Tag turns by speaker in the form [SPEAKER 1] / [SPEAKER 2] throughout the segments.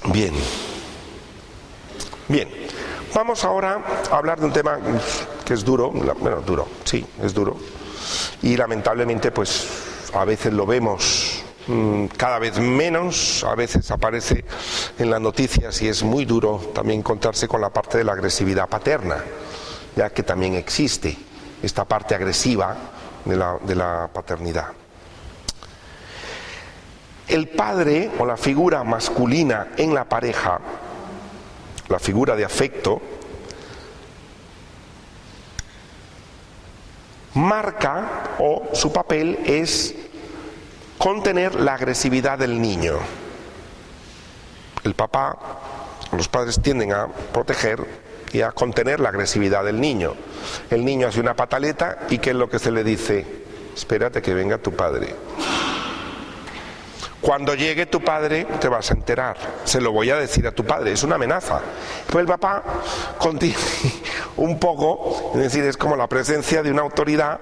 [SPEAKER 1] Bien. Bien. Vamos ahora a hablar de un tema que es duro, bueno, duro, sí, es duro. Y lamentablemente, pues, a veces lo vemos cada vez menos, a veces aparece en las noticias y es muy duro también encontrarse con la parte de la agresividad paterna, ya que también existe esta parte agresiva de la paternidad. El padre o la figura masculina en la pareja, la figura de afecto, marca o su papel es contener la agresividad del niño. El papá, los padres tienden a proteger y a contener la agresividad del niño. El niño hace una pataleta y ¿qué es lo que se le dice? Espérate que venga tu padre. Cuando llegue tu padre te vas a enterar, se lo voy a decir a tu padre, es una amenaza. Pues el papá contiene un poco, es decir, es como la presencia de una autoridad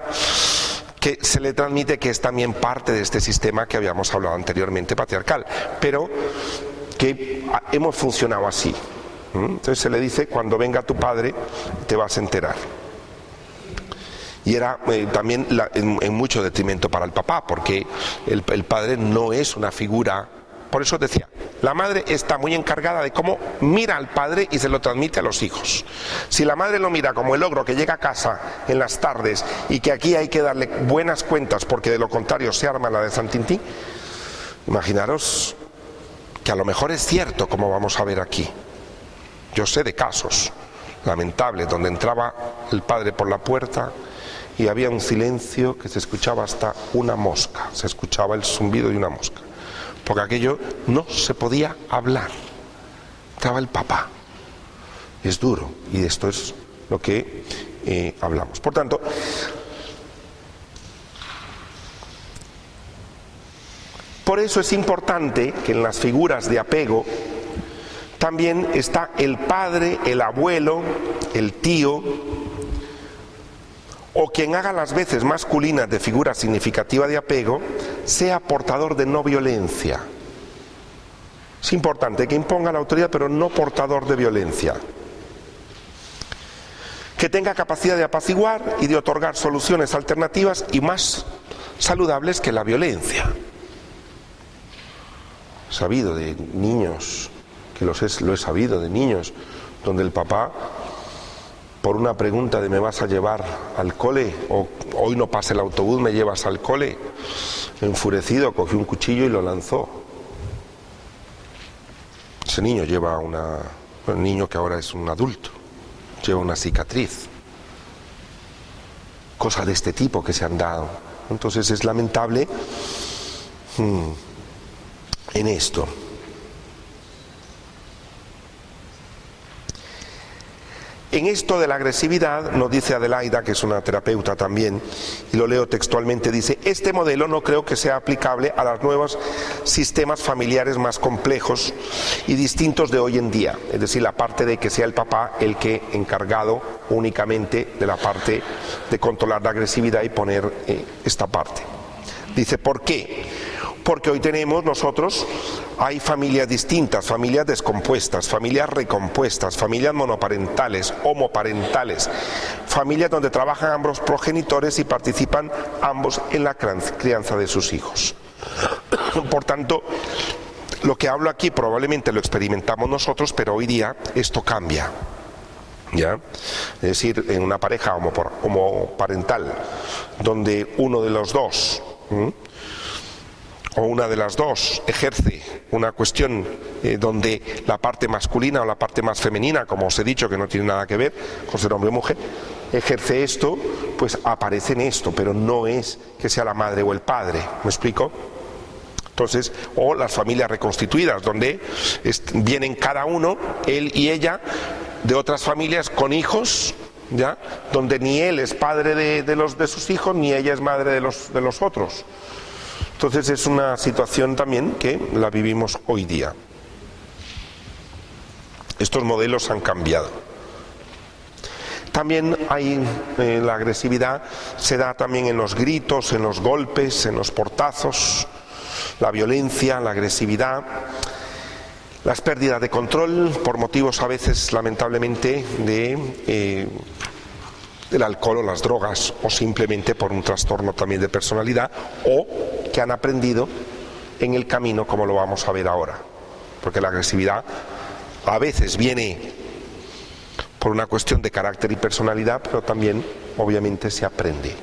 [SPEAKER 1] que se le transmite, que es también parte de este sistema que habíamos hablado anteriormente, patriarcal, pero que hemos funcionado así. Entonces se le dice, cuando venga tu padre te vas a enterar. Y era también en mucho detrimento para el papá, porque el padre no es una figura. Por eso decía, la madre está muy encargada de cómo mira al padre y se lo transmite a los hijos. Si la madre lo mira como el ogro que llega a casa en las tardes y que aquí hay que darle buenas cuentas porque de lo contrario se arma la de San Tintín, imaginaros que a lo mejor es cierto, como vamos a ver aquí. Yo sé de casos lamentables donde entraba el padre por la puerta y había un silencio que se escuchaba hasta una mosca, se escuchaba el zumbido de una mosca, porque aquello no se podía hablar. Estaba el papá. Es duro, y esto es lo que hablamos. Por tanto, por eso es importante que en las figuras de apego también está el padre, el abuelo, el tío, o quien haga las veces masculinas de figura significativa de apego, sea portador de no violencia. Es importante que imponga la autoridad, pero no portador de violencia. Que tenga capacidad de apaciguar y de otorgar soluciones alternativas y más saludables que la violencia. He sabido de niños, lo he sabido de niños, donde el papá, por una pregunta de ¿me vas a llevar al cole? O hoy no pasa el autobús, ¿me llevas al cole? Enfurecido, cogió un cuchillo y lo lanzó. Ese niño lleva un niño que ahora es un adulto, lleva una cicatriz. Cosas de este tipo que se han dado. Entonces es lamentable en esto. En esto de la agresividad, nos dice Adelaida, que es una terapeuta también, y lo leo textualmente, dice: este modelo no creo que sea aplicable a los nuevos sistemas familiares más complejos y distintos de hoy en día. Es decir, la parte de que sea el papá el que encargado únicamente de la parte de controlar la agresividad y poner esta parte. Dice, ¿por qué? Porque hoy tenemos nosotros, hay familias distintas, familias descompuestas, familias recompuestas, familias monoparentales, homoparentales, familias donde trabajan ambos progenitores y participan ambos en la crianza de sus hijos. Por tanto, lo que hablo aquí probablemente lo experimentamos nosotros, pero hoy día esto cambia. ¿Ya? Es decir, en una pareja homoparental, donde uno de los dos o una de las dos ejerce una cuestión donde la parte masculina o la parte más femenina, como os he dicho, que no tiene nada que ver con ser hombre o mujer, ejerce esto, pues aparece en esto, pero no es que sea la madre o el padre. ¿Me explico? Entonces, o las familias reconstituidas, donde vienen cada uno, él y ella, de otras familias con hijos, ¿ya? Donde ni él es padre de sus hijos, ni ella es madre de los otros. Entonces es una situación también que la vivimos hoy día. Estos modelos han cambiado. También hay la agresividad, se da también en los gritos, en los golpes, en los portazos, la violencia, la agresividad. Las pérdidas de control por motivos a veces lamentablemente del alcohol o las drogas, o simplemente por un trastorno también de personalidad, o que han aprendido en el camino, como lo vamos a ver ahora, porque la agresividad a veces viene por una cuestión de carácter y personalidad, pero también obviamente se aprende.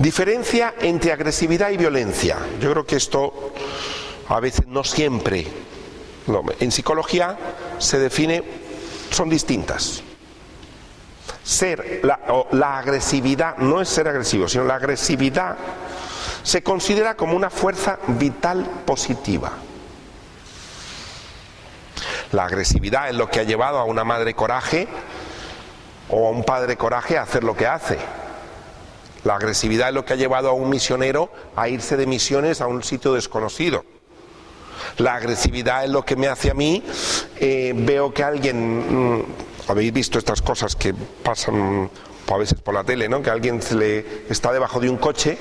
[SPEAKER 1] Diferencia entre agresividad y violencia. Yo creo que esto a veces no siempre. En psicología se define, son distintas. La agresividad no es ser agresivo, sino la agresividad se considera como una fuerza vital positiva. La agresividad es lo que ha llevado a una madre coraje o a un padre coraje a hacer lo que hace. La agresividad es lo que ha llevado a un misionero a irse de misiones a un sitio desconocido. La agresividad es lo que me hace a mí, veo que alguien, habéis visto estas cosas que pasan a veces por la tele, ¿no? Que alguien está debajo de un coche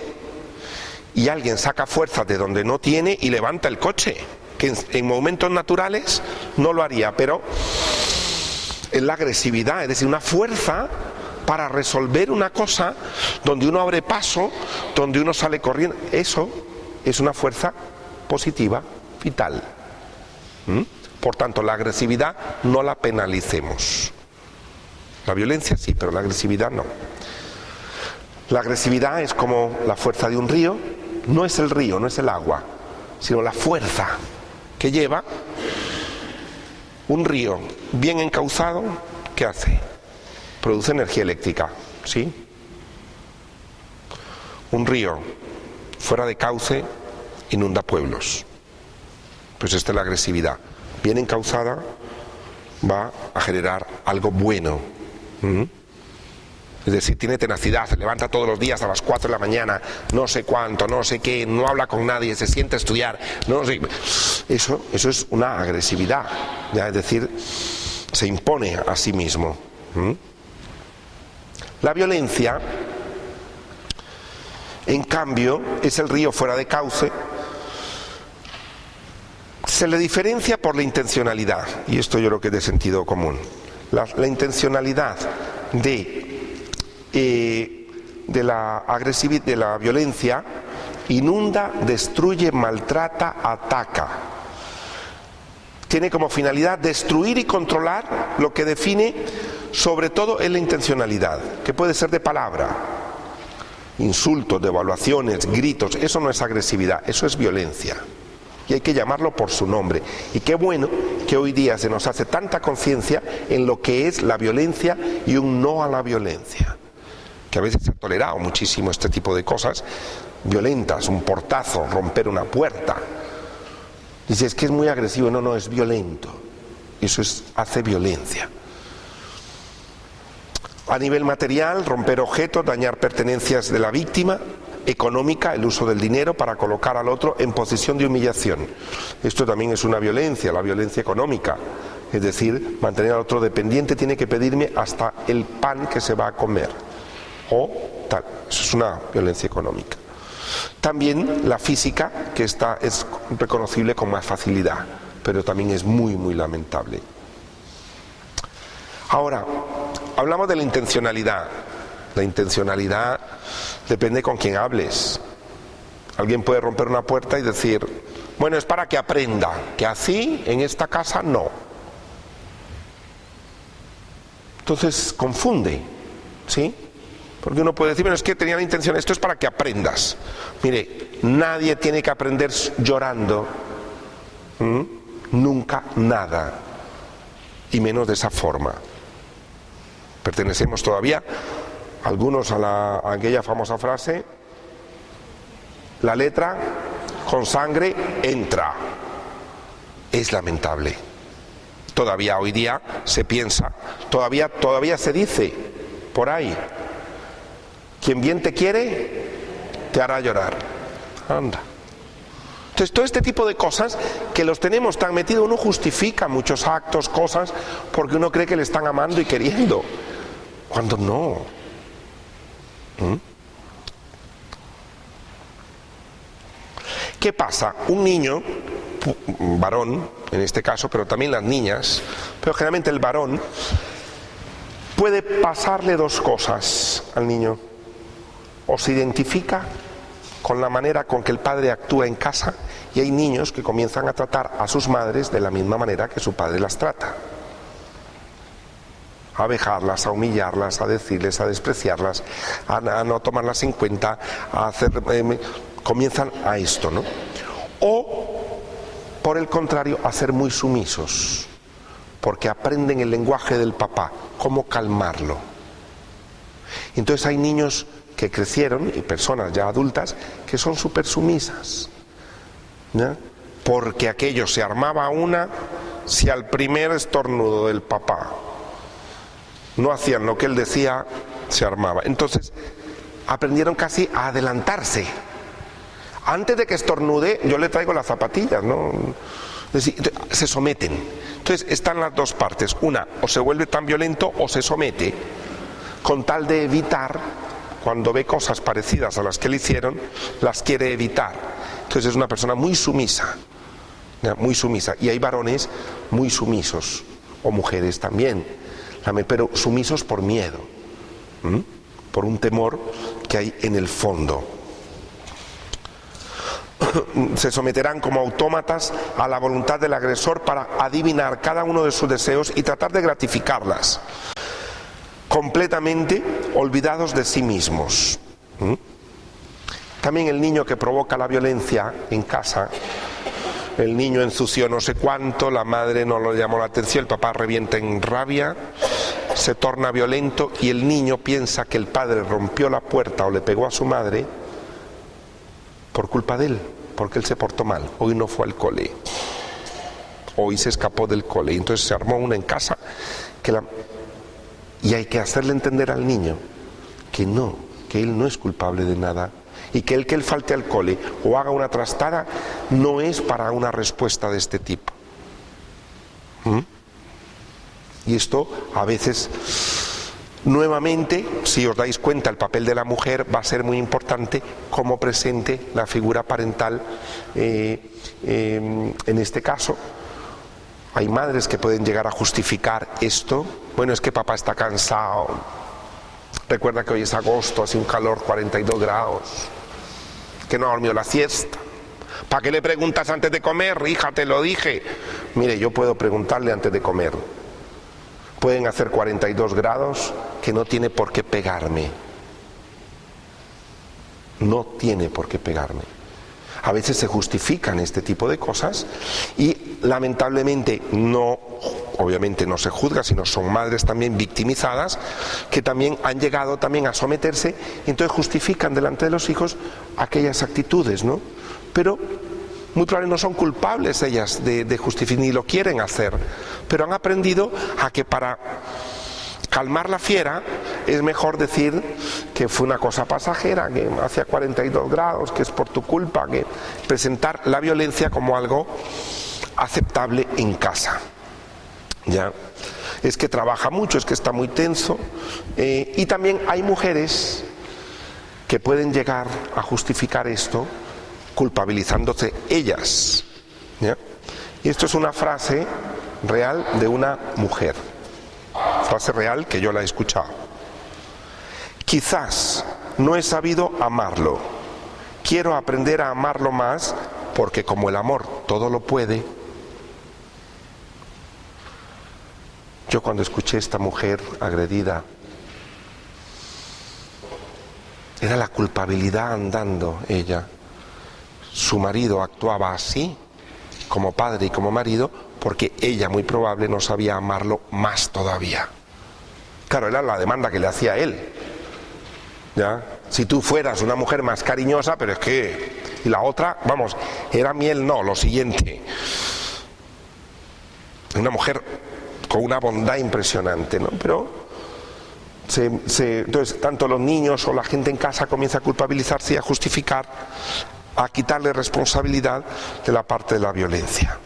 [SPEAKER 1] y alguien saca fuerzas de donde no tiene y levanta el coche, que en momentos naturales no lo haría, pero es la agresividad, es decir, una fuerza para resolver una cosa donde uno abre paso, donde uno sale corriendo. Eso es una fuerza positiva, vital. Por tanto, la agresividad no la penalicemos. La violencia sí, pero la agresividad no. La agresividad es como la fuerza de un río. No es el río, no es el agua, sino la fuerza que lleva un río bien encauzado. ¿Qué hace? Produce energía eléctrica, ¿sí? Un río fuera de cauce inunda pueblos. Pues esta es la agresividad. Bien encauzada va a generar algo bueno. Es decir, tiene tenacidad, se levanta todos los días a las 4 de la mañana, no sé cuánto, no sé qué, no habla con nadie, se sienta a estudiar, no sé. Eso es una agresividad, ¿ya? Es decir, se impone a sí mismo. La violencia, en cambio, es el río fuera de cauce. Se le diferencia por la intencionalidad, y esto yo creo que es de sentido común. La intencionalidad de la agresividad, de la violencia, inunda, destruye, maltrata, ataca. Tiene como finalidad destruir y controlar. Lo que define sobre todo es la intencionalidad, que puede ser de palabra, insultos, devaluaciones, gritos. Eso no es agresividad, eso es violencia. Y hay que llamarlo por su nombre. Y qué bueno que hoy día se nos hace tanta conciencia en lo que es la violencia y un no a la violencia. Que a veces se ha tolerado muchísimo este tipo de cosas violentas, un portazo, romper una puerta. Dice, es que es muy agresivo. No, no, es violento. Eso hace violencia. A nivel material, romper objetos, dañar pertenencias de la víctima. Económica, el uso del dinero para colocar al otro en posición de humillación. Esto también es una violencia, la violencia económica. Es decir, mantener al otro dependiente, tiene que pedirme hasta el pan que se va a comer. O tal. Eso es una violencia económica. También la física, que esta es reconocible con más facilidad, pero también es muy, muy lamentable. Ahora, hablamos de la intencionalidad. La intencionalidad depende con quién hables. Alguien puede romper una puerta y decir, bueno, es para que aprenda, que así en esta casa no. Entonces confunde, ¿sí? Porque uno puede decir, bueno, es que tenía la intención, esto es para que aprendas. Mire, nadie tiene que aprender llorando, nunca nada, y menos de esa forma. Pertenecemos todavía algunos a aquella famosa frase, la letra con sangre entra. Es lamentable. Todavía hoy día se piensa, todavía se dice por ahí, quien bien te quiere, te hará llorar. Anda. Entonces todo este tipo de cosas que los tenemos tan metidos, uno justifica muchos actos, cosas, porque uno cree que le están amando y queriendo, cuando no. ¿Qué pasa? Un niño varón, en este caso, pero también las niñas, pero generalmente el varón, puede pasarle dos cosas al niño. O se identifica con la manera con que el padre actúa en casa, y hay niños que comienzan a tratar a sus madres de la misma manera que su padre las trata. A vejarlas, a humillarlas, a decirles, a despreciarlas, a no tomarlas en cuenta, a hacer... comienzan a esto, ¿no? O, por el contrario, a ser muy sumisos, porque aprenden el lenguaje del papá, cómo calmarlo. Entonces hay niños que crecieron, y personas ya adultas, que son súper sumisas, ¿ya? Porque aquello se armaba una si al primer estornudo del papá no hacían lo que él decía, se armaba. Entonces aprendieron casi a adelantarse. Antes de que estornude, yo le traigo las zapatillas, ¿no? Es decir, se someten. Entonces están las dos partes. Una, o se vuelve tan violento o se somete, con tal de evitar, cuando ve cosas parecidas a las que le hicieron, las quiere evitar. Entonces es una persona muy sumisa, ¿ya? Muy sumisa. Y hay varones muy sumisos, o mujeres también, pero sumisos por miedo, por un temor que hay en el fondo. Se someterán como autómatas a la voluntad del agresor para adivinar cada uno de sus deseos y tratar de gratificarlas, completamente olvidados de sí mismos. También el niño que provoca la violencia en casa, el niño ensució no sé cuánto, la madre no lo llamó la atención, el papá revienta en rabia, se torna violento y el niño piensa que el padre rompió la puerta o le pegó a su madre por culpa de él, porque él se portó mal, hoy no fue al cole, hoy se escapó del cole, y entonces se armó una en casa y hay que hacerle entender al niño que no, que él no es culpable de nada, y que él falte al cole o haga una trastada no es para una respuesta de este tipo. Y esto a veces, nuevamente, si os dais cuenta, el papel de la mujer va a ser muy importante como presente la figura parental. En este caso hay madres que pueden llegar a justificar esto. Bueno, es que papá está cansado, recuerda que hoy es agosto, hace un calor 42 grados, que no ha dormido la siesta. ¿Para qué le preguntas antes de comer? Hija, te lo dije. Mire, yo puedo preguntarle antes de comer. Pueden hacer 42 grados, que no tiene por qué pegarme. No tiene por qué pegarme. A veces se justifican este tipo de cosas y lamentablemente no, obviamente no se juzga, sino son madres también victimizadas que también han llegado también a someterse y entonces justifican delante de los hijos aquellas actitudes, ¿no? Pero muy probablemente no son culpables ellas de justificar, ni lo quieren hacer, pero han aprendido a que para calmar la fiera es mejor decir que fue una cosa pasajera, que hacía 42 grados, que es por tu culpa, que presentar la violencia como algo aceptable en casa. ¿Ya? Es que trabaja mucho, es que está muy tenso, y también hay mujeres que pueden llegar a justificar esto culpabilizándose ellas, ¿ya? Y esto es una frase real de una mujer, frase real que yo la he escuchado. Quizás no he sabido amarlo, quiero aprender a amarlo más porque como el amor todo lo puede. Yo cuando escuché a esta mujer agredida, era la culpabilidad andando ella. Su marido actuaba así, como padre y como marido, porque ella muy probable no sabía amarlo más todavía. Claro, era la demanda que le hacía él. ¿Ya? Si tú fueras una mujer más cariñosa, pero es que... Y la otra, vamos, era miel, no, lo siguiente. Una mujer con una bondad impresionante, ¿no? Pero entonces tanto los niños o la gente en casa comienza a culpabilizarse y a justificar, a quitarle responsabilidad de la parte de la violencia.